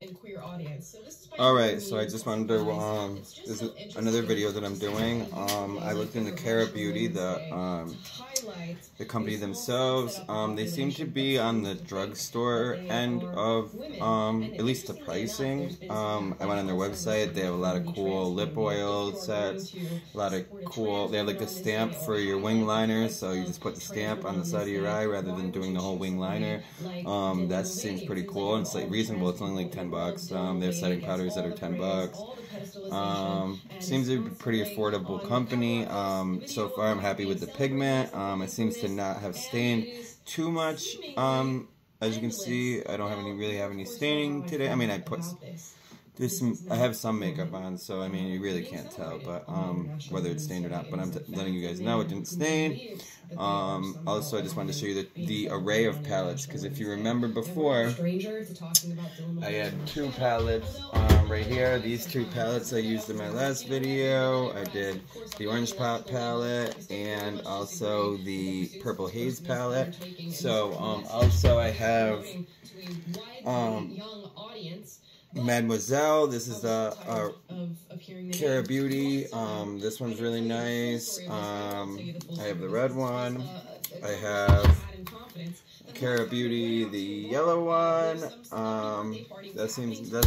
queer audience. So this is Alright, so I just wanted to, this is another video that I'm doing. I looked into Cara Beauty, the company themselves. They seem to be on the drugstore end of, at least the pricing. I went on their website. They have a lot of cool lip oil sets, a lot of cool, they have like a stamp for your wing liner, so you just put the stamp on the side of your eye rather than doing the whole wing liner. That seems pretty cool, and it's like reasonable. It's only like $10. They have setting powders that are $10. Seems to be a pretty affordable company. So far I'm happy with the pigment. It seems to not have stained too much. As you can see, I don't really have any staining today. I mean, I have some makeup on, so I mean, you really can't tell, but whether it's stained or not. But I'm letting you guys know it didn't stain. Also, I just wanted to show you the array of palettes, because if you remember before, I had two palettes right here. These two palettes I used in my last video. I did the orange pop palette and also the purple haze palette. So also I have Mademoiselle. This is the Cara Beauty. This one's really nice. I have the red one. I have Cara Beauty, the yellow one. That's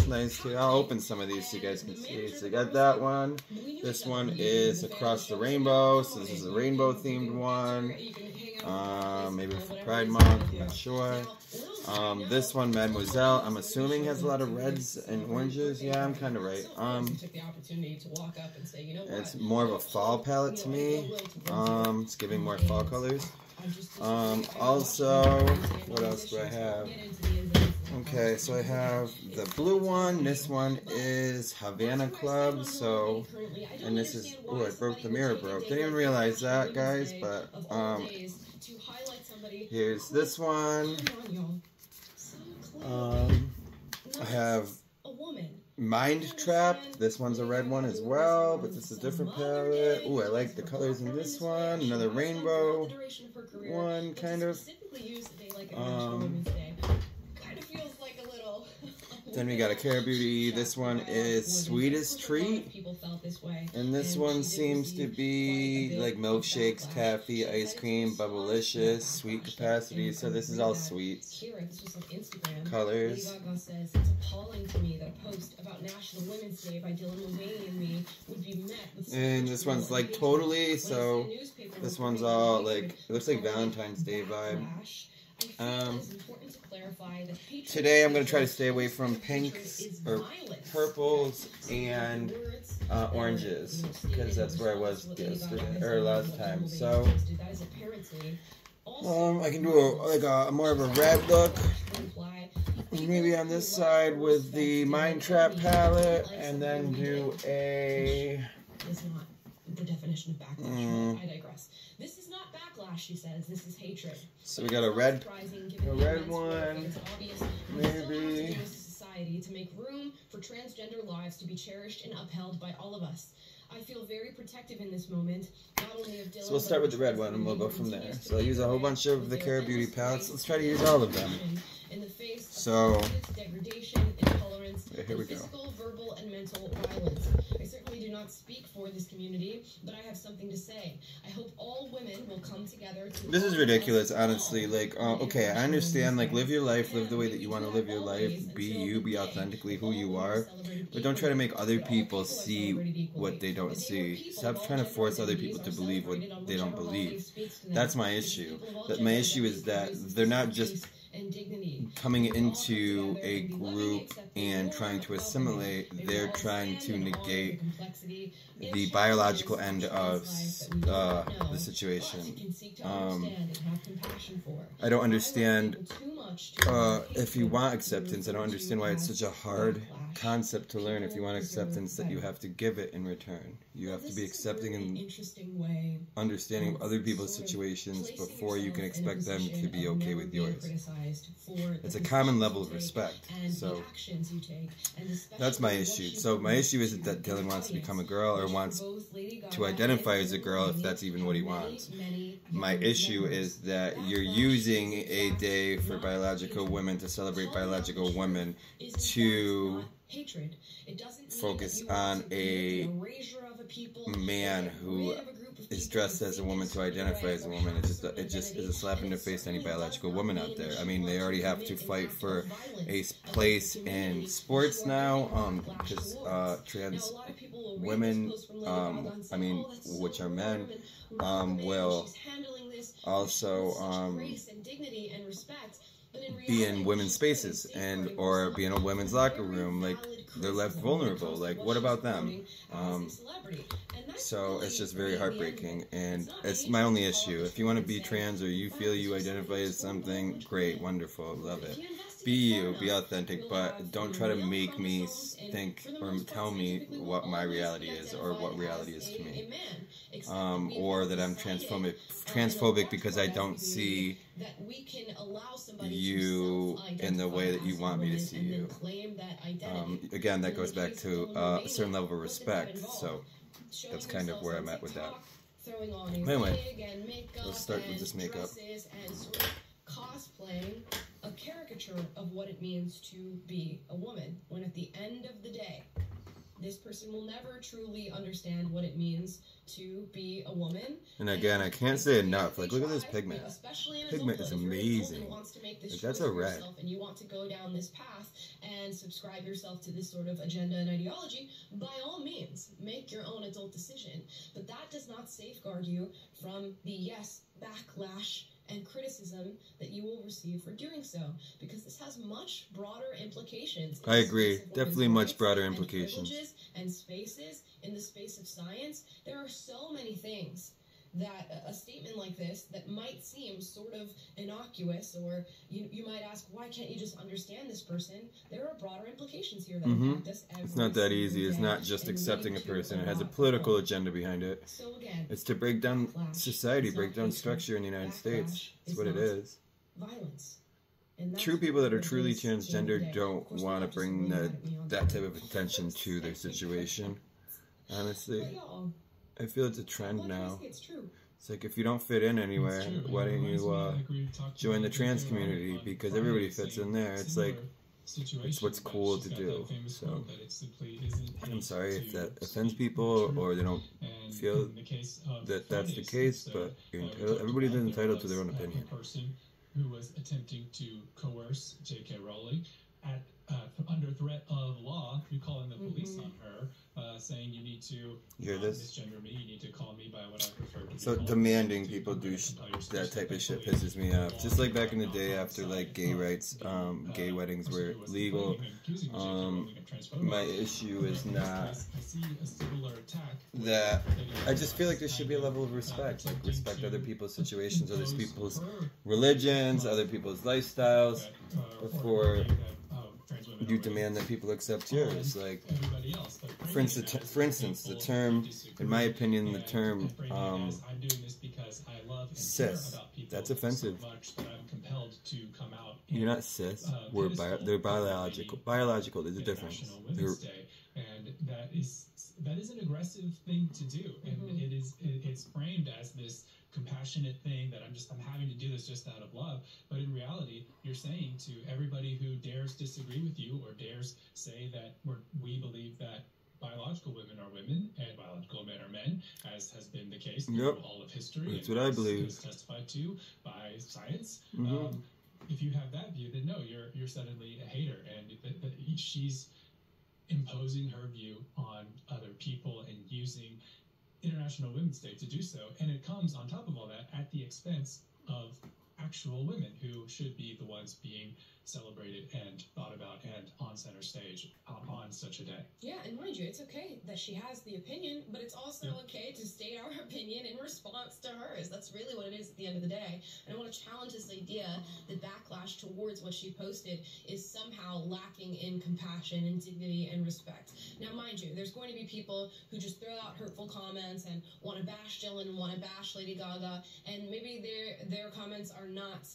nice too. I'll open some of these so you guys can see. So I got that one. This one is Across the Rainbow. So this is a rainbow themed one. Maybe for Pride Month, I'm not sure. This one, Mademoiselle, I'm assuming has a lot of reds and oranges. Yeah, I'm kind of right. It's more of a fall palette to me. It's giving more fall colors. Also, what else do I have? Okay, so I have the blue one. This one is Havana Club. So, and this is, oh, I broke the mirror, Didn't even realize that, guys, but, here's this one. I have Mind Trap. This one's a red one as well, but this is a different palette. Ooh, I like the colors in this one. Another rainbow one, kind of. Then we got a Cara Beauty. This one is Sweetest Treat. And this one seems to be like milkshakes, taffy, ice cream, bubblicious, sweet capacity. So this is all sweet colors. And this one's like totally, so this one's all like, it looks like Valentine's Day vibe. Today I'm going to try to stay away from pinks or purples and oranges, because that's where I was yesterday or last time. So I can do a more of a red look, maybe on this side with the Mind Trap palette, and then do a the definition of backlash. I digress. This is not backlash, she says. This is hatred. So we got a red one, maybe. Society to make room for transgender lives to be cherished and upheld by all of us. I feel very protective in this moment. Not only of Dylan, so we'll start with the red one and we'll go from there. So I'll use a whole bunch of the Cara Beauty palettes. Let's try to use all of them. So here we go. Physical, verbal, and mental violence. I certainly do not speak for this community, but I have something to say. I hope all women will come together to... This is ridiculous, honestly. Like, okay, I understand, like, live your life, live the way that you want to live your life, be you, be authentically who you are, but don't try to make other people see what they don't see. Stop trying to force other people to believe what they don't believe. That's my issue. My issue is that they're not just coming into a group and trying to assimilate, they're trying to negate the biological end of the situation. I don't understand, if you want acceptance, I don't understand why it's such a hard concept to learn. If you want acceptance, that you have to give it in return. You have to be accepting and understanding of other people's situations before you can expect them to be okay with yours. It's a common level of respect. So that's my issue. So my issue isn't that Dylan wants to become a girl or wants to identify as a girl, if that's even what he wants. my issue is that you're using a day for biological women to celebrate biological women to focus on a man who is dressed as a woman to identify as a woman. It just is a slap in the face to any biological woman out there. I mean, they already have to fight for a place in sports now, because trans women, I mean, which are men, will also be in women's spaces or be in a women's locker room. Like, they're left vulnerable. Like, what about them? So it's just very heartbreaking, and it's my only issue. If you want to be trans or you feel you identify as something, great, wonderful, love it. Be you, be authentic, but don't try to make me think or tell me what my reality is or what reality is to me. Or that I'm transphobic because I don't see you in the way that you want me to see you. Again, that goes back to a certain level of respect, so that's kind of where I'm at with that. Anyway, let's start with this makeup. Cosplaying a caricature of what it means to be a woman, when at the end of the day, this person will never truly understand what it means to be a woman. And again, I can't say enough. Like, look at this pigment. Pigment is amazing. Like, that's a red. And you want to go down this path and subscribe yourself to this sort of agenda and ideology, by all means, make your own adult decision. But that does not safeguard you from the, backlash and criticism that you will receive for doing so, because this has much broader implications. I agree. Definitely much broader implications. And spaces in the space of science. There are so many things that a statement like this that might seem sort of innocuous, or you might ask, why can't you just understand this person? There are broader implications here that impact us every It's not that easy. It's not just accepting a person. It has a political agenda behind it. So again, it's to break down society, break down structure in the United States. That's what it is. Violence. True people that are truly transgender don't want to bring that type of attention to their situation. Honestly, I feel it's a trend now. It's like, if you don't fit in anywhere, why don't you join the trans community? Because everybody fits in there. It's like, it's what's cool to do. So, I'm sorry if that offends people or they don't feel that that's the case, but everybody's entitled to their own opinion. Who was attempting to coerce J.K. Rowling under threat of law, you calling the police on her, saying you need to misgender me, you need to call me by what I prefer to be So demanding people do that type of shit pisses me off. Just like back in the day after like gay rights, gay weddings were legal. My issue is not that. I just feel like there should be a level of respect. Like, respect other people's situations, other people's religions, other people's lifestyles, before you demand that people accept yours. Like, for instance, the term, in my opinion, the term cis, that's offensive. You're not cis. They're biological. Biological. There's a difference. And that is an aggressive thing to do, and it's framed as this compassionate thing that I'm having to do this just out of love. But in reality, you're saying to everybody who dares disagree with you or dares say that we believe that biological women are women and biological men are men, as has been the case through all of history. That's what I believe. Is testified to by science. If you have that view, then no, you're suddenly a hater, and she's imposing her view on other people and using International Women's Day to do so, and it comes on top of all that at the expense of actual women who should be the ones being celebrated and thought about and on center stage on such a day. Yeah, and mind you, it's okay that she has the opinion, but it's also okay to state our opinion in response to hers. That's really what it is at the end of the day. And I want to challenge this idea that backlash towards what she posted is somehow lacking in compassion and dignity and respect. Now, mind you, there's going to be people who just throw out hurtful comments and want to bash Dylan and want to bash Lady Gaga, and maybe their comments are not,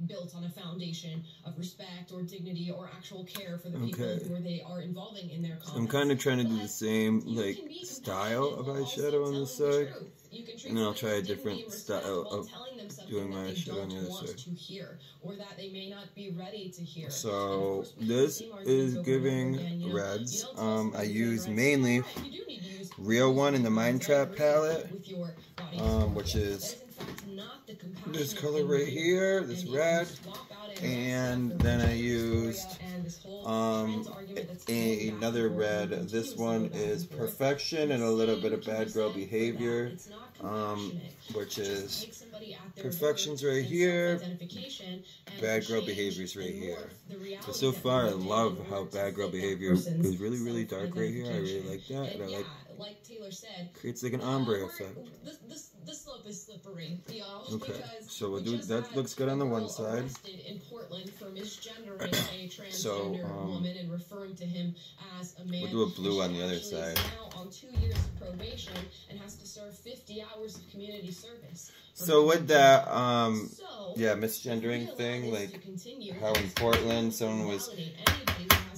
built on a foundation of respect or dignity or actual care for the people who they are involving in their comments. I'm kind of trying to do the same like style of eyeshadow on this side, and then I'll try a different style of doing my eyeshadow on the other side. Or that they may not be ready to hear. So this is giving reds. I use mainly Real One in the Mind Trap palette, which is this color right here, this red, and then I used another red. This one is Perfection and a little bit of Bad Girl Behavior, which is Perfection's right here, Bad Girl Behavior's right here. So far, I love how Bad Girl Behavior is really, really dark right here. I really like that, and I like Taylor said, creates like an ombre effect. The slope is slippery, y'all. Okay, so we'll do that. Looks good on the one side. In Portland for misgendering a transgender woman and referring to him as a man. We'll do a blue on the other side. Now on 2 years of probation and has to serve 50 hours of community service. So with that, yeah, misgendering thing, like how in Portland someone was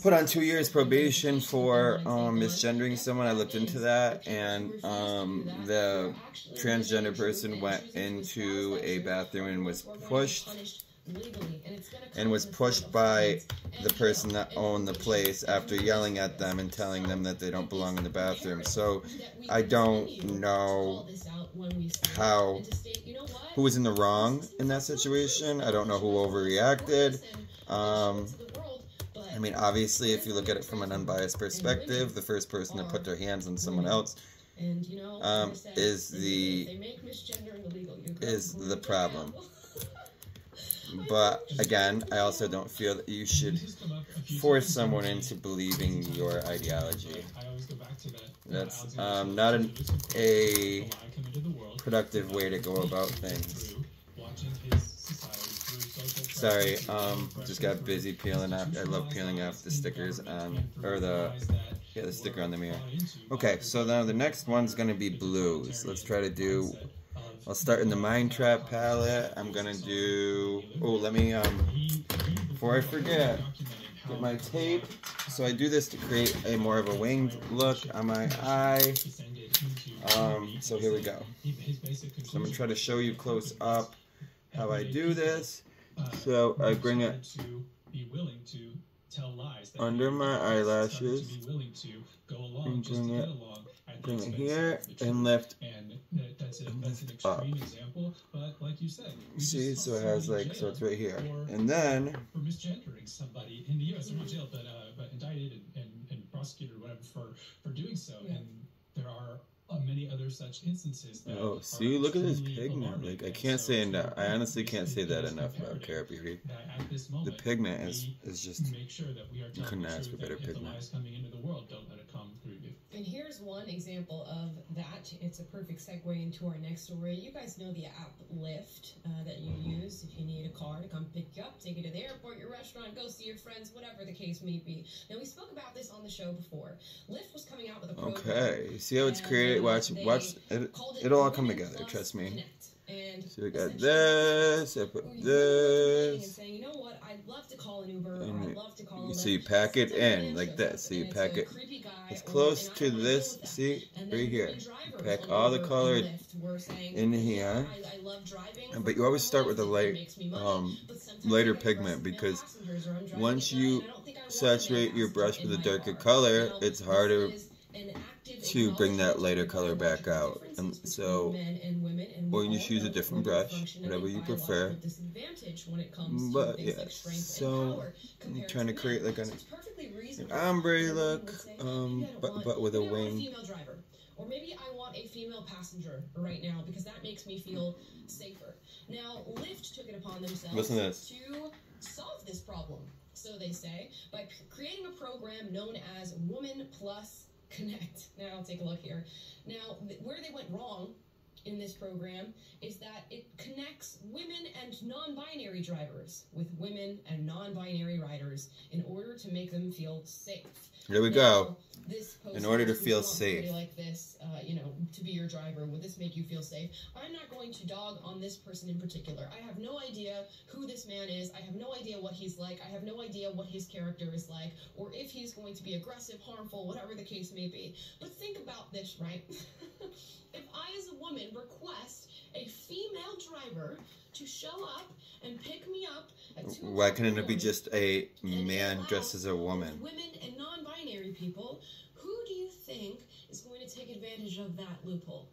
put on 2 years probation for misgendering someone. I looked into that, and the transgender person went into a bathroom and was pushed by the person that owned the place after yelling at them and telling them that they don't belong in the bathroom. So I don't know who was in the wrong in that situation. I don't know who overreacted. I mean, obviously, if you look at it from an unbiased perspective, the first person to put their hands on someone else is the problem. But again, I also don't feel that you should force someone into believing your ideology. That's not a productive way to go about things. Sorry, just got busy peeling off. I love peeling off the stickers or the sticker on the mirror. Okay, so now the next one's gonna be blues. Let's try to do. I'll start in the Mind Trap palette. I'm gonna do. Oh, let me before I forget, get my tape. So I do this to create a more of a winged look on my eye. So here we go. So I'm gonna try to show you close up how I do this. So I bring it under my eyelashes and bring it here and lift up. See, so it has like, so it's right here. And then for misgendering somebody in the U.S. They're not jailed, but indicted and prosecuted or whatever for doing so. And there are many other such instances. Oh, see, look at this pigment. Like, I can't say enough. I honestly can't say that enough about Carrot Beauty. The pigment is just, you couldn't ask for better pigment. And here's one example of that. It's a perfect segue into our next story. You guys know the app Lyft that you use if you need a car to come pick you up, take you to the airport, your restaurant, go see your friends, whatever the case may be. Now, we spoke about this on the show before. Lyft was coming out with a program. Okay, you see how it's created? Watch it. It'll all come together, trust me. So we got this, I put this. You know what? I'd love to call an Uber, or I'd love to call a Lyft. So you pack it in like this. So you pack it as close to this. See, right here. You pack all the color in here. But you always start with a lighter pigment, because once you saturate your brush with a darker color, it's harder to bring that lighter color back out. And so, or you just use a different brush, whatever you prefer. But yeah, so I'm trying to create like an ombre look, but with a wing. Or maybe I want a female passenger right now because that makes me feel safer. Now, Lyft took it upon themselves to solve this problem, so they say, by creating a program known as Woman Plus Connect. Now, I'll take a look here. Now, where they went wrong in this program is that it connects women and non-binary drivers with women and non-binary riders in order to make them feel safe. Here we go. this post in order to feel want somebody safe. like this, you know, to be your driver. Would this make you feel safe? I'm not going to dog on this person in particular. I have no idea who this man is. I have no idea what he's like. I have no idea what his character is like, or if he's going to be aggressive, harmful, whatever the case may be. But think about this, right? If I, as a woman, request a female driver to show up and pick me up at 2 Why couldn't it be just a man dressed as a woman? Women and non-binary people, who do you think is going to take advantage of that loophole?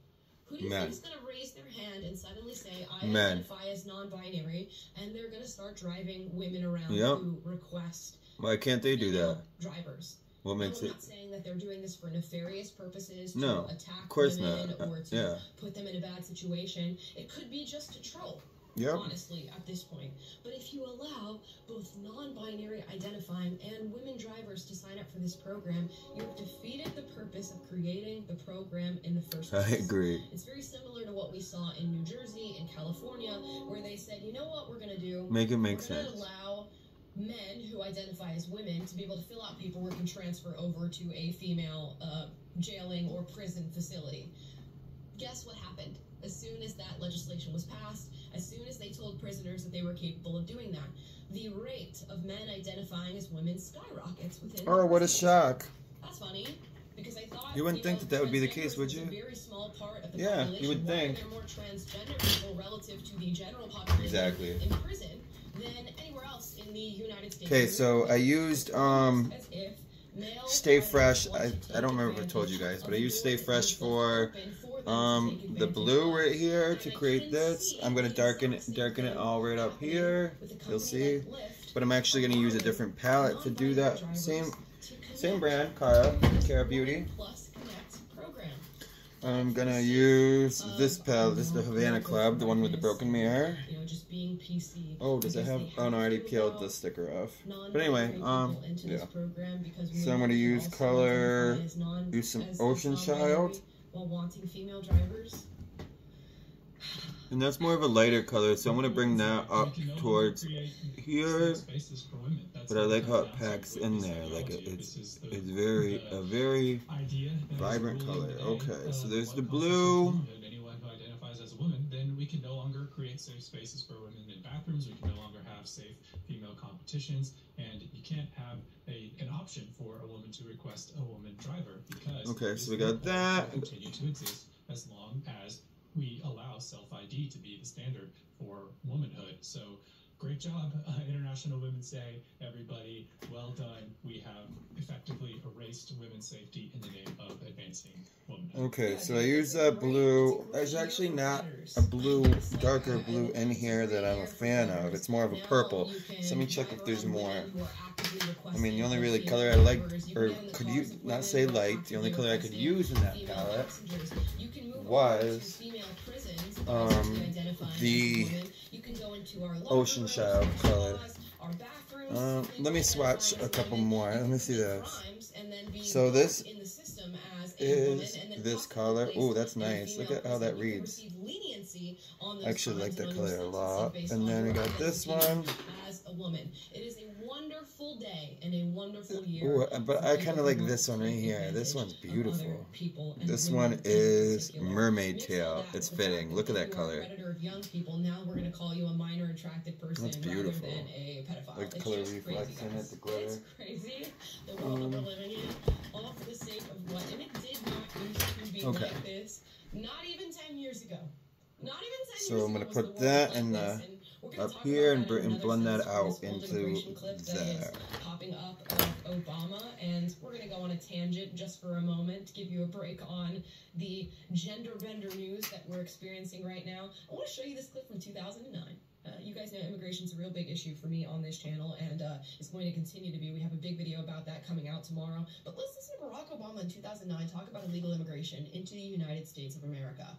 Who do you think is going to raise their hand and suddenly say, I identify as non-binary, and they're going to start driving women around who request Why can't they do that? Drivers. What makes I'm not saying that they're doing this for nefarious purposes, to attack of course women not. or to put them in a bad situation. It could be just to troll. Honestly, at this point. But if you allow both non-binary identifying and women drivers to sign up for this program, you've defeated the purpose of creating the program in the first place. I agree. It's very similar to what we saw in New Jersey and California, where they said, you know what we're going to do? Make it make sense. We're going to allow men who identify as women to be able to fill out paperwork and transfer over to a female jailing or prison facility. Guess what happened? As soon as that legislation was passed, as soon as they told prisoners that they were capable of doing that, the rate of men identifying as women skyrockets within. Oh, what a shock! That's funny, because I thought you wouldn't think that would be the case, would you? A very small part of the you would think. Why are there more transgender people relative to the general population in prison than anywhere else in the United States? Okay, so I used Stay Fresh. I don't remember if I told you guys, but I used Stay Fresh for the blue right here to create this. I'm gonna darken it all right up here. You'll see, but I'm actually gonna use a different palette to do that. Same brand, Cara Beauty. I'm gonna use this palette. This is the Havana Club, the one with the broken mirror. Oh, does it have? Oh no, I already peeled the sticker off. But anyway, yeah. So I'm gonna use color. Use some Ocean Child. While wanting female drivers. And that's more of a lighter color, so I'm going to bring that up towards here. But I like how it packs in there. Like it's a very vibrant color. Okay, so there's the blue. Anyone who identifies as a woman, then we can no longer create safe spaces for women in bathrooms. We can no longer have safe female competitions, and you can't have an option for a woman to request a woman driver because so we got that. Continue to exist as long as we allow self-ID to be the standard for womanhood. So great job, International Women's Day, everybody. Well done. We have effectively erased women's safety in the name of advancing womanhood. Okay, so I use that blue. There's actually not a blue, darker blue in here that I'm a fan of. It's more of a purple. So let me check if there's more. I mean, the only really color I like, or could you not say light, the only color I could use in that palette was the Ocean Child color. Let me swatch a couple more. Let me see this. So this is this color. Oh, that's nice. Look at how that reads. I actually like that color a lot. And then we got this one. It is a wonderful day and a wonderful year. Ooh, but I kind of like this one right here. This one's beautiful. This one is Mermaid Tail. It's fitting. Look at that color. Now we're going to call you a minor attracted person. That's beautiful. Rather than a pedophile. Like the color reflex in it, the glitter. It's crazy. The world that we're living in. All for the sake of what? And it did not used to be like this. Not even 10 years ago. Not even 10 years ago. So I'm going to put that in the up here and blend that out into there. Popping up of Obama, and we're going to go on a tangent just for a moment to give you a break on the gender bender news that we're experiencing right now. I want to show you this clip from 2009. You guys know immigration's a real big issue for me on this channel, and it's going to continue to be. We have a big video about that coming out tomorrow. But let's listen to Barack Obama in 2009 talk about illegal immigration into the United States of America.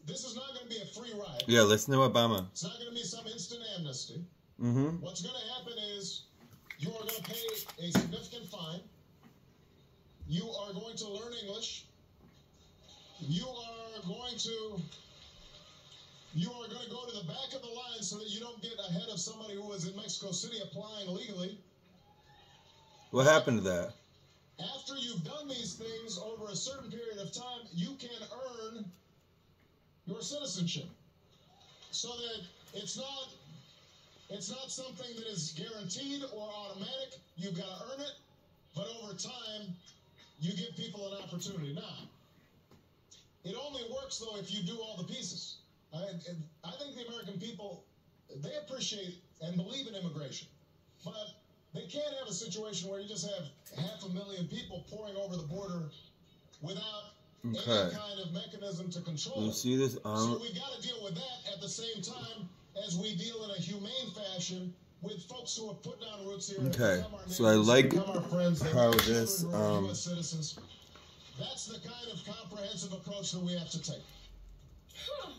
This is not going to be a free ride. Yeah, listen to Obama. It's not going to be some instant amnesty. Mm-hmm. What's going to happen is you are going to pay a significant fine. You are going to learn English. You are going to go to the back of the line so that you don't get ahead of somebody who was in Mexico City applying legally. What happened to that? After after you've done these things over a certain period of time, you can earn your citizenship. So that it's not something that is guaranteed or automatic. You've got to earn it, but over time, you give people an opportunity. Now, it only works, though, if you do all the pieces. I think the American people, they appreciate and believe in immigration, but they can't have a situation where you just have 500,000 people pouring over the border without any kind of mechanism to control it. You see this? So we've got to deal with that at the same time as we deal in a humane fashion with folks who have put down roots here. Okay, so I like how this US citizens. That's the kind of comprehensive approach that we have to take. Huh.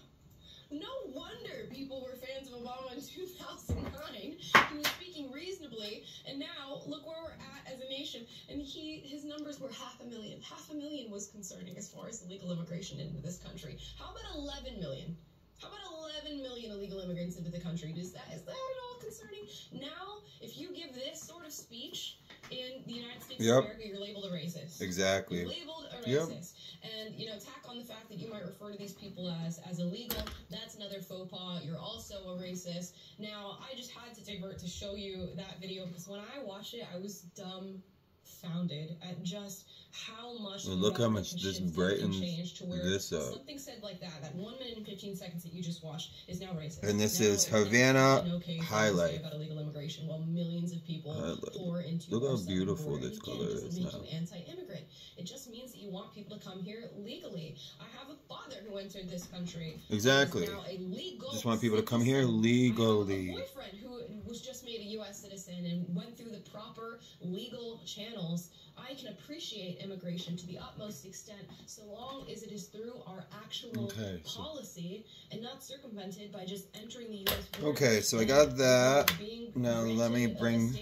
No wonder people were fans of Obama in 2009. He was speaking reasonably, and now look where we're at as a nation. And his numbers were 500,000. 500,000 was concerning as far as illegal immigration into this country. How about 11 million? How about 11 million illegal immigrants into the country? Is that at all concerning? Now, if you give this sort of speech in the United States of America, you're labeled a racist. Exactly. You're labeled a racist. And, you know, tack on the fact that you might refer to these people as illegal. That's another faux pas. You're also a racist. Now, I just had to divert to show you that video because when I watched it, I was dumbfounded at just how much. Well, look how much this brightens this up. Something said like that 1 minute and 15 seconds that you just watched is now racist. And this is Havana highlight. About illegal immigration while millions of people pour into. Look how beautiful this color is now. It doesn't make you anti-immigrant. It just means that you want people to come here legally. I have a father who entered this country. Exactly. Now a legal just want people to come here legally. I have a boyfriend who was just made a U.S. citizen and went through the proper legal channels. I can appreciate immigration to the utmost extent so long as it is through our actual policy and not circumvented by just entering the U.S. border. Okay, so I got that. Now let me bring...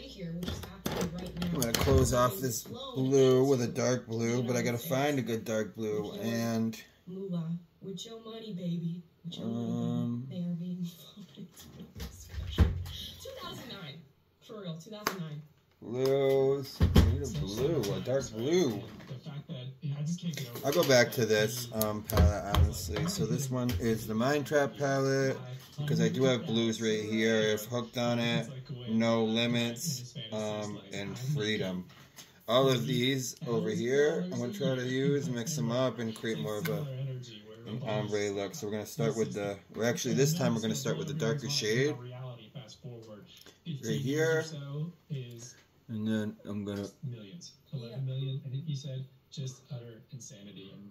I'm going to close off this blue with a dark blue, but I got to find a good dark blue, and... Moolah, with your money, baby. With your money, they are being floated to this discussion. 2009. For real, 2009. Blues. I need a blue, a dark blue. I'll go back to this palette, honestly. So this one is the Mind Trap palette, because I do have blues right here. I've hooked on it, No Limits, and Freedom. All of these over here, I'm going to try to use, mix them up, and create more of an ombre look. So we're going to start with the, well, actually this time we're going to start with the darker shade. Right here. And then I'm gonna millions, 11 million, and he said just utter insanity. And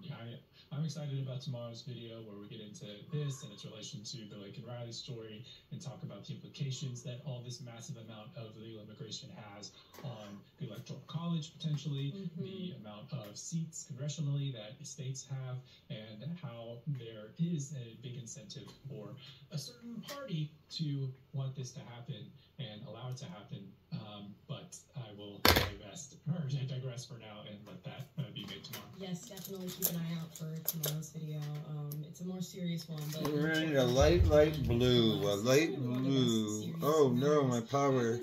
I'm excited about tomorrow's video where we get into this and its relation to the Lake and Riley story and talk about the implications that all this massive amount of legal immigration has on the Electoral College potentially, the amount of seats congressionally that states have, and how there is a big incentive for a certain party to want this to happen and allow it to happen. But I will digress for now and let that be made tomorrow. Yes, definitely keep an eye out for tomorrow's video. It's a more serious one. But we're in a light blue. A light blue. Oh no, my power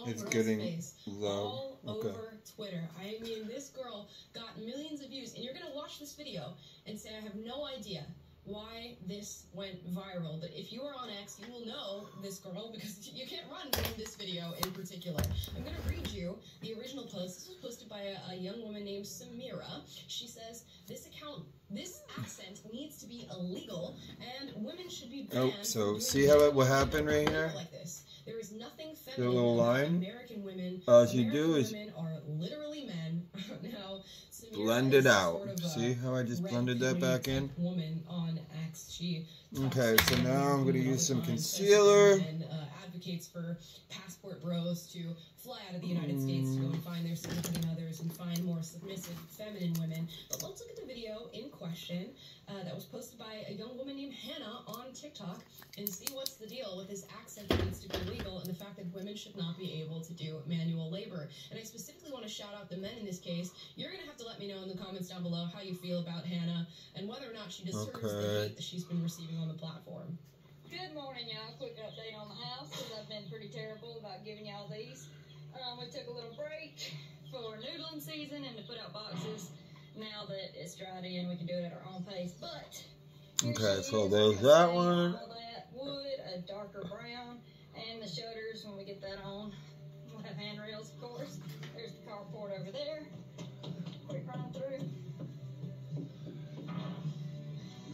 is getting low. All over Twitter. I mean, this girl got millions of views, and you're gonna watch this video and say, I have no idea why this went viral, but if you are on X, you will know this girl because you can't run from this video in particular. I'm going to read you the original post. This was posted by a young woman named Samira. She says, this accent needs to be illegal, and women should be banned. Oh, so see how what happened right here? Like this. There is nothing the little line. American women. All you do is women are literally men. Now, blend it out. See how I just blended that back in? Woman on X. She okay, so now I'm going to use some concealer. And advocates for passport bros to fly out of the United States to go and find their significant others and find more submissive, feminine women. But let's look at the video in question that was posted by a young woman named Hannah on TikTok and see what's the deal with this accent that needs to be legal and the fact that women should not be able to do manual labor. And I specifically want to shout out the men in this case. You're going to have to let me know in the comments down below how you feel about Hannah and whether or not she deserves the hate that she's been receiving on the platform. Good morning, y'all. Quick update on the house because I've been pretty terrible about giving y'all these. We took a little break for noodling season. season and to put out boxes. Now that it's dried in, we can do it at our own pace. But okay, so there's that one. All that wood, a darker brown, and the shutters. When we get that on, we'll have handrails, of course. There's the carport over there. Quick run through.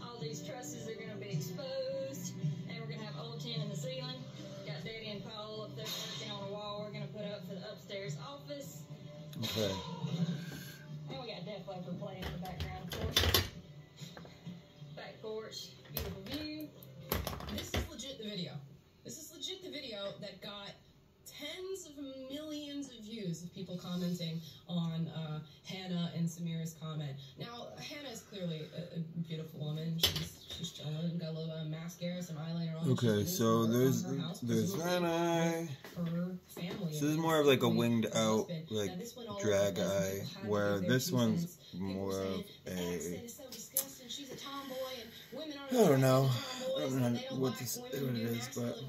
All these trusses are going to be exposed, and we're going to have old tin in the ceiling. Got Daddy and Paul up there working on a wall we're going to put up for the upstairs office. Okay. And we got Def Leppard playing in the background, of course. Back porch, beautiful view. This is legit the video. This is legit the video that got tens of millions of views of people commenting on Hannah and Samira's comment. Now, Hannah is clearly a beautiful woman. She's chilling, got a little mascara, some eyeliner on. Okay, so there's that eye. Her family. So this is more of like a winged out, like drag eye, where this one's more of a. I don't know what it is, but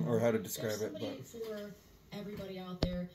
or how to describe it, but for everybody out there,